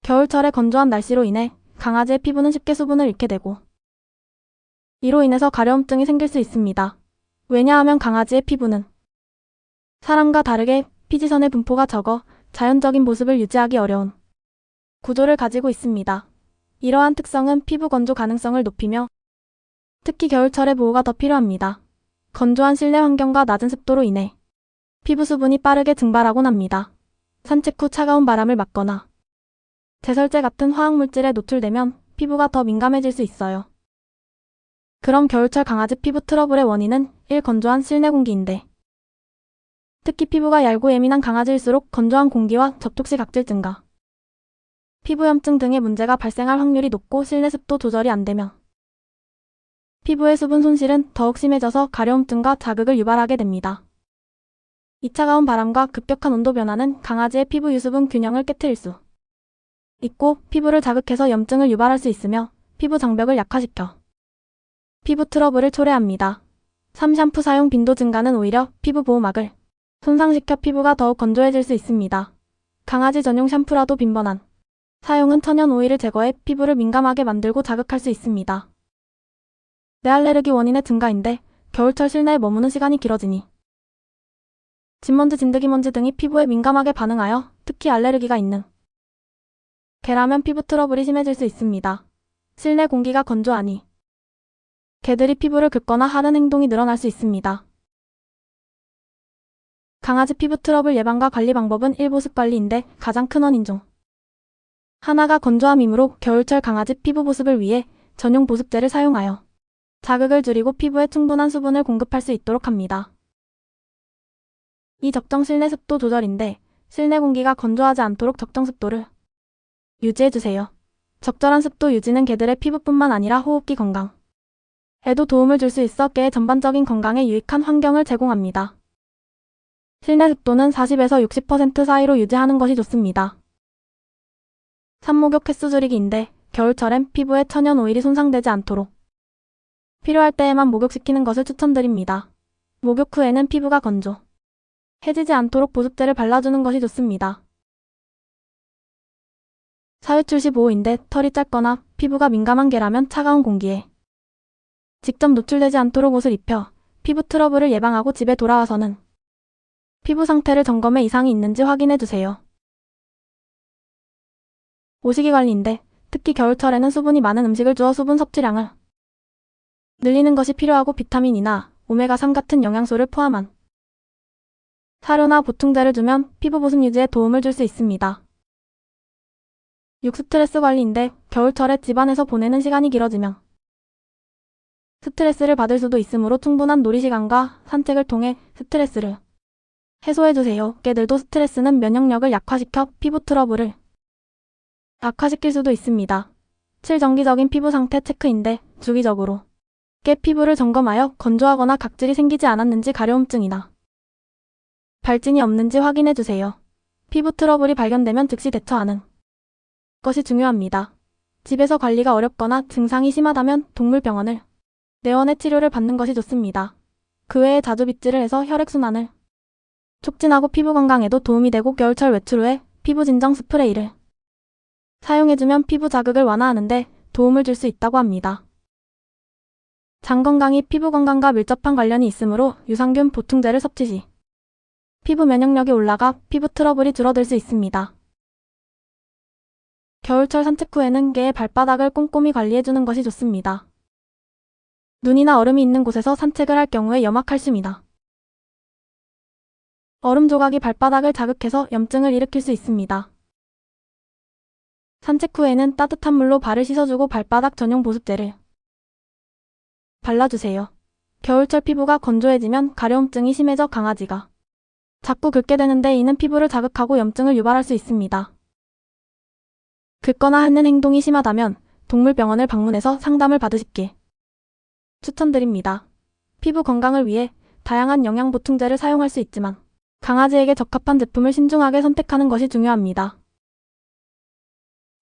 겨울철의 건조한 날씨로 인해 강아지의 피부는 쉽게 수분을 잃게 되고 이로 인해서 가려움증이 생길 수 있습니다. 왜냐하면 강아지의 피부는 사람과 다르게 피지선의 분포가 적어 자연적인 모습을 유지하기 어려운 구조를 가지고 있습니다. 이러한 특성은 피부 건조 가능성을 높이며 특히 겨울철에 보호가 더 필요합니다. 건조한 실내 환경과 낮은 습도로 인해 피부 수분이 빠르게 증발하곤 합니다. 산책 후 차가운 바람을 맞거나 제설제 같은 화학물질에 노출되면 피부가 더 민감해질 수 있어요. 그럼 겨울철 강아지 피부 트러블의 원인은 1. 건조한 실내 공기인데 특히 피부가 얇고 예민한 강아지일수록 건조한 공기와 접촉 시 각질 증가, 피부염증 등의 문제가 발생할 확률이 높고 실내 습도 조절이 안 되면 피부의 수분 손실은 더욱 심해져서 가려움증과 자극을 유발하게 됩니다. 이 차가운 바람과 급격한 온도 변화는 강아지의 피부 유수분 균형을 깨트릴 수 있고 피부를 자극해서 염증을 유발할 수 있으며 피부 장벽을 약화시켜 피부 트러블을 초래합니다. 3. 샴푸 사용 빈도 증가는 오히려 피부 보호막을 손상시켜 피부가 더욱 건조해질 수 있습니다. 강아지 전용 샴푸라도 빈번한 사용은 천연 오일을 제거해 피부를 민감하게 만들고 자극할 수 있습니다. 뇌알레르기 원인의 증가인데 겨울철 실내에 머무는 시간이 길어지니 진먼지, 진드기먼지 등이 피부에 민감하게 반응하여 특히 알레르기가 있는 개라면 피부 트러블이 심해질 수 있습니다. 실내 공기가 건조하니 개들이 피부를 긁거나 하는 행동이 늘어날 수 있습니다. 강아지 피부 트러블 예방과 관리 방법은 1. 보습 관리인데 가장 큰 원인 중 하나가 건조함이므로 겨울철 강아지 피부 보습을 위해 전용 보습제를 사용하여 자극을 줄이고 피부에 충분한 수분을 공급할 수 있도록 합니다. 이 적정 실내 습도 조절인데 실내 공기가 건조하지 않도록 적정 습도를 유지해주세요. 적절한 습도 유지는 개들의 피부뿐만 아니라 호흡기 건강에도 도움을 줄 수 있어 개의 전반적인 건강에 유익한 환경을 제공합니다. 실내 습도는 40에서 60% 사이로 유지하는 것이 좋습니다. 3. 목욕 횟수 줄이기인데 겨울철엔 피부에 천연 오일이 손상되지 않도록 필요할 때에만 목욕시키는 것을 추천드립니다. 목욕 후에는 피부가 건조해지지 않도록 보습제를 발라주는 것이 좋습니다. 사회출 시 보호인데 털이 짧거나 피부가 민감한 개라면 차가운 공기에 직접 노출되지 않도록 옷을 입혀 피부 트러블을 예방하고 집에 돌아와서는 피부 상태를 점검해 이상이 있는지 확인해주세요. 오시기 관리인데 특히 겨울철에는 수분이 많은 음식을 주어 수분 섭취량을 늘리는 것이 필요하고 비타민이나 오메가3 같은 영양소를 포함한 사료나 보충제를 주면 피부 보습 유지에 도움을 줄 수 있습니다. 6. 스트레스 관리인데 겨울철에 집안에서 보내는 시간이 길어지면 스트레스를 받을 수도 있으므로 충분한 놀이 시간과 산책을 통해 스트레스를 해소해주세요. 개들도 스트레스는 면역력을 약화시켜 피부 트러블을 악화시킬 수도 있습니다. 7. 정기적인 피부 상태 체크인데 주기적으로 개 피부를 점검하여 건조하거나 각질이 생기지 않았는지 가려움증이나 발진이 없는지 확인해주세요. 피부 트러블이 발견되면 즉시 대처하는 것이 중요합니다. 집에서 관리가 어렵거나 증상이 심하다면 동물병원을 내원해 치료를 받는 것이 좋습니다. 그 외에 자주 빗질을 해서 혈액순환을 촉진하고 피부 건강에도 도움이 되고 겨울철 외출 후에 피부 진정 스프레이를 사용해주면 피부 자극을 완화하는데 도움을 줄 수 있다고 합니다. 장 건강이 피부 건강과 밀접한 관련이 있으므로 유산균 보충제를 섭취 시 피부 면역력이 올라가 피부 트러블이 줄어들 수 있습니다. 겨울철 산책 후에는 개의 발바닥을 꼼꼼히 관리해주는 것이 좋습니다. 눈이나 얼음이 있는 곳에서 산책을 할 경우에 염화칼슘이나 얼음 조각이 발바닥을 자극해서 염증을 일으킬 수 있습니다. 산책 후에는 따뜻한 물로 발을 씻어주고 발바닥 전용 보습제를 발라주세요. 겨울철 피부가 건조해지면 가려움증이 심해져 강아지가 자꾸 긁게 되는데 이는 피부를 자극하고 염증을 유발할 수 있습니다. 긁거나 핥는 행동이 심하다면 동물병원을 방문해서 상담을 받으시길 추천드립니다. 피부 건강을 위해 다양한 영양 보충제를 사용할 수 있지만 강아지에게 적합한 제품을 신중하게 선택하는 것이 중요합니다.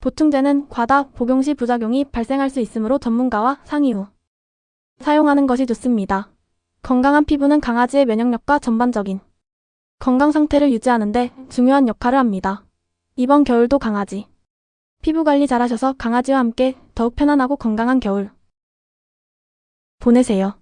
보충제는 과다 복용 시 부작용이 발생할 수 있으므로 전문가와 상의 후 사용하는 것이 좋습니다. 건강한 피부는 강아지의 면역력과 전반적인 건강 상태를 유지하는 데 중요한 역할을 합니다. 이번 겨울도 강아지 피부 관리 잘하셔서 강아지와 함께 더욱 편안하고 건강한 겨울 보내세요.